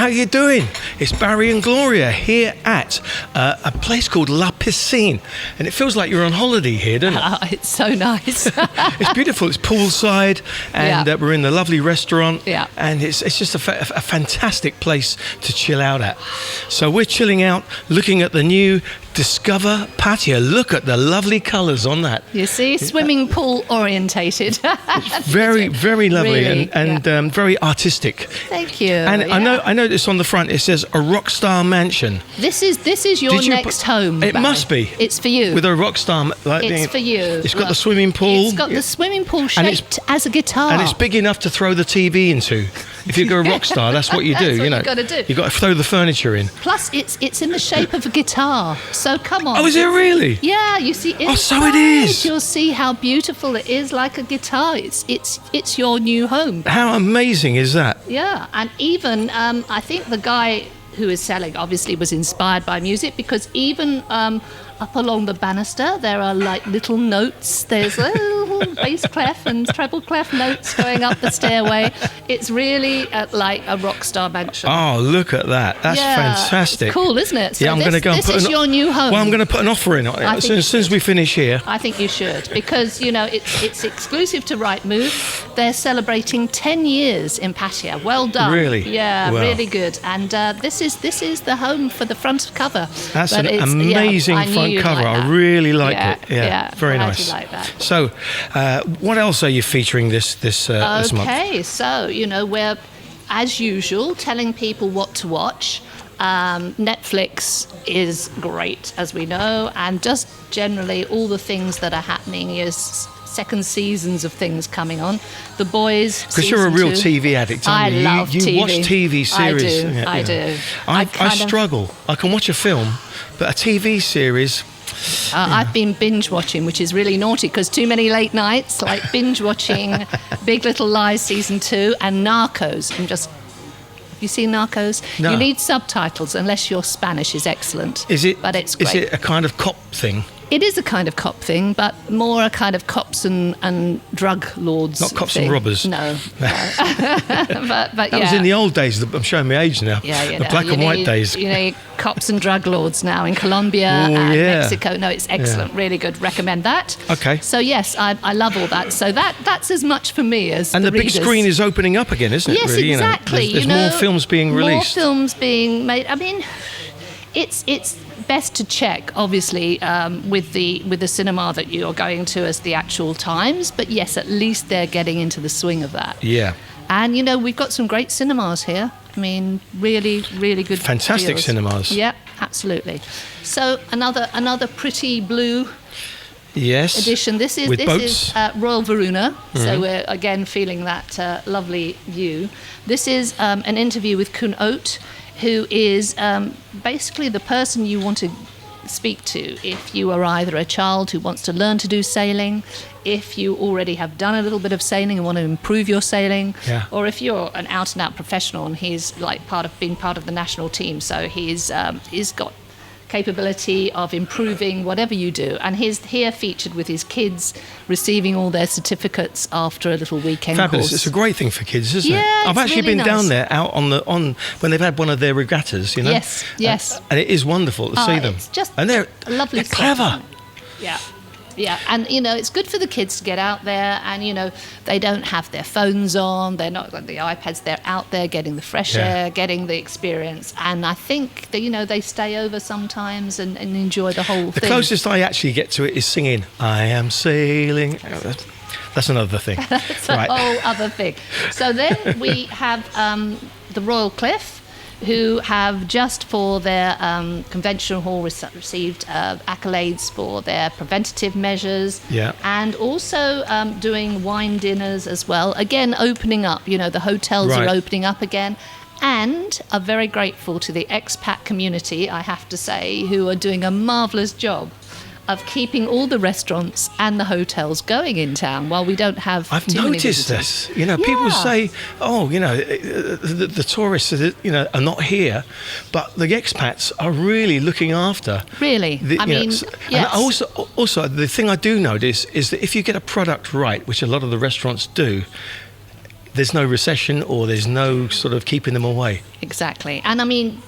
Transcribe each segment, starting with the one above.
How you doing? It's Barry and Gloria here at a place called La Piscine, and it feels like you're on holiday here, doesn't it? It's so nice. It's beautiful. It's poolside, and we're in the lovely restaurant, and it's just a fantastic place to chill out at. So we're chilling out, looking at the new Discover Pattaya. Look at the lovely colours on that. You see, swimming pool orientated. It's very, very lovely, really, and very artistic. Thank you. And I noticed on the front it says a rock star mansion. This is your next home. It Barry. Must be. It's for you. With a rock star. It's for you. It's got the swimming pool. It's got the swimming pool shaped as a guitar. And it's big enough to throw the TV into. If you're a rock star, that's what you do. That's what you know, you've got to do. You've got to throw the furniture in. Plus, it's in the shape of a guitar. So come on. Oh, is it really? Yeah, you see. Inside, so it is. You'll see how beautiful it is, like a guitar. It's your new home. How amazing is that? Yeah, and even I think the guy who is selling obviously was inspired by music, because even up along the banister there are like little notes. There's little bass clef and treble clef notes going up the stairway. It's really like a rock star mansion. Oh, look at that. That's fantastic. It's cool, isn't it? So I'm going to go and put your new home. Well, I'm going to put an offer in on it as soon as we finish here. I think you should, because it's exclusive to Rightmove. They're celebrating 10 years in Pattaya. Well done. Really? Yeah, wow. Really good. And this is the home for the front cover. That's an amazing front cover. I really like it. Yeah, very nice. I do like that. So, what else are you featuring this month? Okay, so we're, as usual, telling people what to watch. Netflix is great, as we know, and just generally all the things that are happening is second seasons of things coming on. The Boys, because you're a real TV addict, aren't you? I love TV. You watch TV series. I do. I struggle. I can watch a film, but a TV series. I've been binge watching, which is really naughty, because too many late nights, like binge watching Big Little Lies season 2 and Narcos. Have you seen Narcos? No. You need subtitles unless your Spanish is excellent. Is it? But it's great. Is it a kind of cop thing? It is a kind of cop thing, but more a kind of cops and drug lords. Not cops thing. and robbers. No. but that was in the old days. I'm showing my age now. Yeah, the black and white days. Cops and drug lords now in Colombia and Mexico. No, it's excellent. Yeah. Really good. Recommend that. Okay. So yes, I love all that. So that's as much for me as and the readers. big screen is opening up again, isn't it? Yes, really? exactly. There's more films being released. More films being made. I mean, it's best to check, obviously, with the cinema that you're going to as the actual times. But yes, at least they're getting into the swing of that. Yeah. And we've got some great cinemas here. I mean, really, really good. Fantastic deals. cinemas. Yeah, absolutely. So another pretty blue. Yes. Edition. This is Royal Varuna. Mm-hmm. So we're again feeling that lovely view. This is an interview with Kun Oat, who is basically the person you want to speak to if you are either a child who wants to learn to do sailing, if you already have done a little bit of sailing and want to improve your sailing, or if you're an out-and-out professional and he's like being part of the national team. So he's got capability of improving whatever you do, and he's here featured with his kids receiving all their certificates after a little weekend Fabulous. course. It's a great thing for kids, isn't it? I've actually really been down there out on when they've had one of their regattas, Yes. And it is wonderful to see them. It's just and they're lovely. They're clever. Yeah, and it's good for the kids to get out there, and they don't have their phones on, they're not got the iPads, they're out there getting the fresh air, getting the experience, and I think that they stay over sometimes and enjoy the whole thing. The closest I actually get to it is singing "I Am Sailing." That's another thing. That's a whole other thing. So then we have the Royal Cliff, who have just for their convention hall received accolades for their preventative measures, and also doing wine dinners as well. Again, opening up, the hotels are opening up again, and are very grateful to the expat community, I have to say, who are doing a marvellous job of keeping all the restaurants and the hotels going in town while we don't have I've too many noticed visitors. this. People say, the tourists are not here, but the expats are really looking after. Really? Yes. And also, the thing I do notice is that if you get a product right, which a lot of the restaurants do, there's no recession or there's no sort of keeping them away. Exactly. And I mean,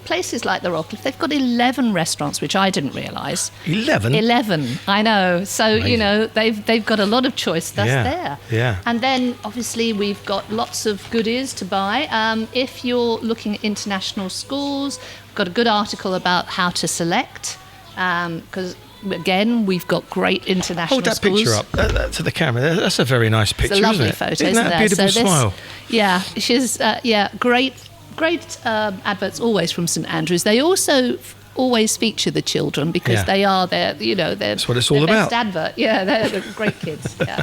places like the Rockcliffe, they've got 11 restaurants, which I didn't realise. 11? 11, I know. So, Amazing. you know, they've got a lot of choice there. Yeah. And then, obviously, we've got lots of goodies to buy. If you're looking at international schools, we've got a good article about how to select, because... Again, we've got great international Hold that schools. picture up to the camera. That's a very nice picture, it's a lovely isn't it? photo, Isn't that a beautiful smile? Yeah, she's great adverts always from St Andrews. They also always feature the children because they are their, that's what it's all about. Best advert. Yeah, they're great kids. Yeah.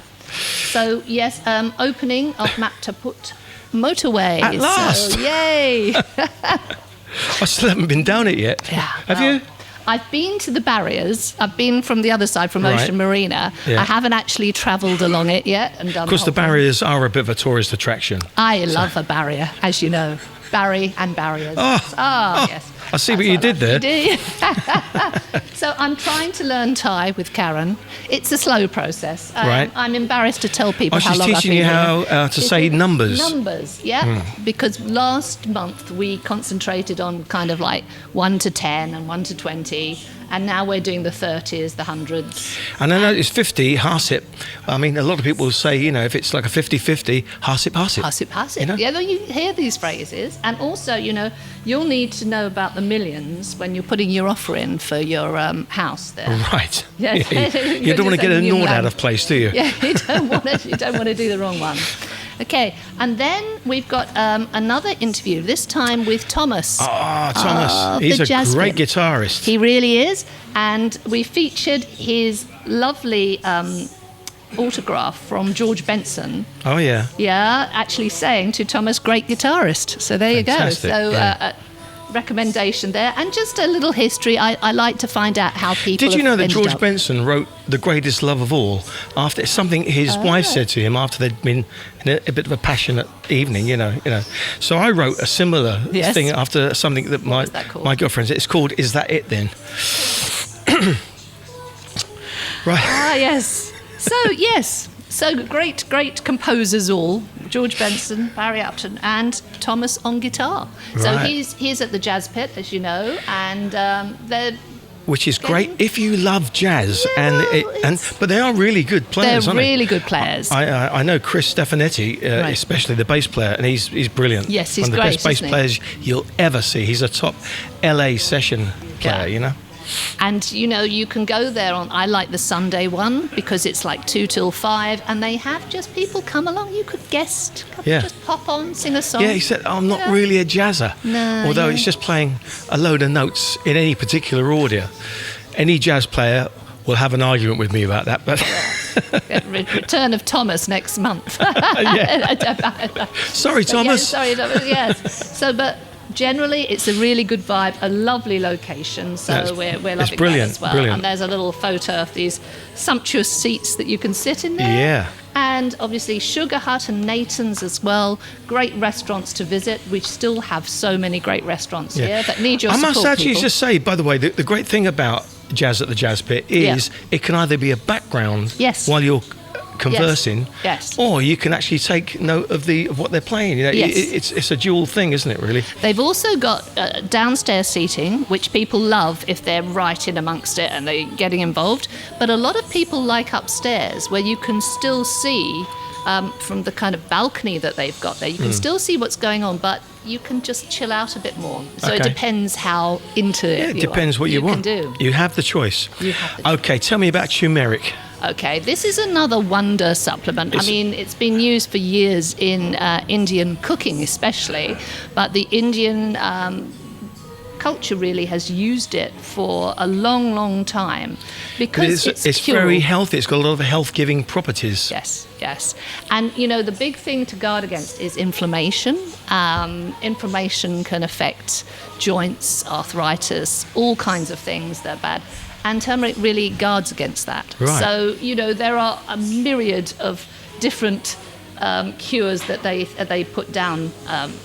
So yes, opening of Mataput motorway. At last! So, yay! I still haven't been down it yet. Yeah. Have you? I've been to the barriers. I've been from the other side, from Ocean Marina. Yeah. I haven't actually travelled along it yet. And done. Of course, the barriers are a bit of a tourist attraction. I love a barrier, as you know. Barry and barriers. Yes. I see what you did there. You do. So I'm trying to learn Thai with Karen. It's a slow process. Right. I'm embarrassed to tell people how she's long I've teaching been you how to say numbers. Numbers, yeah. Because last month we concentrated on kind of like 1 to 10 and 1 to 20. And now we're doing the 30s, the 100s. And I know it's 50, hasip. I mean, a lot of people say, if it's like a 50-50, hasip. Hasip. You know? Yeah, you hear these phrases. And also, you'll need to know about the millions when you're putting your offer in for your house there. Right. Yes. You don't want to get a Nord out of place, do you? Yeah, you don't want to do the wrong one. Okay, and then we've got another interview, this time with Thomas. Thomas. He's a great guitarist. He really is. And we featured his lovely autograph from George Benson. Oh, yeah. Yeah, actually saying to Thomas, great guitarist. So there Fantastic. You go. So recommendation there. And just a little history. I like to find out how people Did you know that George up. Benson wrote The Greatest Love of All after something his wife said to him after they'd been in a bit of a passionate evening, So I wrote a similar thing after something that my girlfriend said. It's called Is That It Then? Right. Yes. So great composers all. George Benson, Barry Upton, and Thomas on guitar. So he's at the Jazz Pit, as you know, and they're... Which is great if you love jazz, but they are really good players. They're really good players. I know Chris Stefanetti, especially the bass player, and he's brilliant. Yes, he's one of the great, best bass players you'll ever see. He's a top LA session player, And, you can go there on, I like the Sunday one because it's like 2 till 5 and they have just people come along. You could just pop on, sing a song. Yeah, he said, I'm not really a jazzer. No. Although it's just playing a load of notes in any particular order. Any jazz player will have an argument with me about that, but... Return of Thomas next month. Sorry, Thomas. Sorry, Thomas, yes. So, but... Generally, it's a really good vibe, a lovely location, so we're loving that as well. Brilliant. And there's a little photo of these sumptuous seats that you can sit in there. Yeah. And obviously Sugar Hut and Nathan's as well. Great restaurants to visit. We still have so many great restaurants here that need your support. I must actually just say, by the way, the great thing about Jazz at the Jazz Pit is it can either be a background while you're conversing, or you can actually take note of what they're playing. It's a dual thing, isn't it? Really. They've also got downstairs seating, which people love if they're right in amongst it and they're getting involved. But a lot of people like upstairs, where you can still see from the kind of balcony that they've got there. You can still see what's going on, but you can just chill out a bit more. So it depends how into it. It depends what you want. Can do. You have the choice. Okay, tell me about turmeric. Okay, this is another wonder supplement. I mean, it's been used for years in Indian cooking especially, but the Indian culture really has used it for a long, long time because it's very healthy. It's got a lot of health-giving properties. Yes. And, the big thing to guard against is inflammation. Inflammation can affect joints, arthritis, all kinds of things that are bad. And turmeric really guards against that. Right. So, there are a myriad of different cures that they put down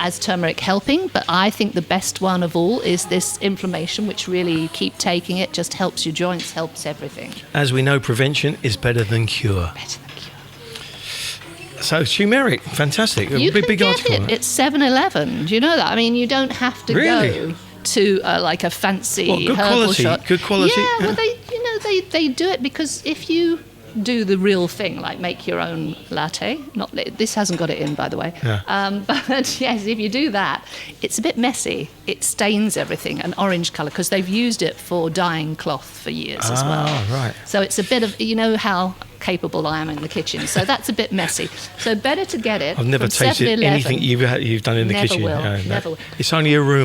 as turmeric helping. But I think the best one of all is this inflammation, which really you keep taking it, just helps your joints, helps everything. As we know, prevention is better than cure. So turmeric, fantastic. You big can get article. it at 7-Eleven. Do you know that? I mean, you don't have to go to like a fancy good herbal quality, shop. good quality. Yeah, well, they do it because if you do the real thing, like make your own latte. This hasn't got it in, by the way. Yeah. But yes, if you do that, it's a bit messy. It stains everything an orange colour because they've used it for dyeing cloth for years as well. Right. So it's a bit of, you know how capable I am in the kitchen. So that's a bit messy. So better to get it. I've never from tasted 7-Eleven. anything you've done in the Never kitchen. will. No, Never will. It's only a room.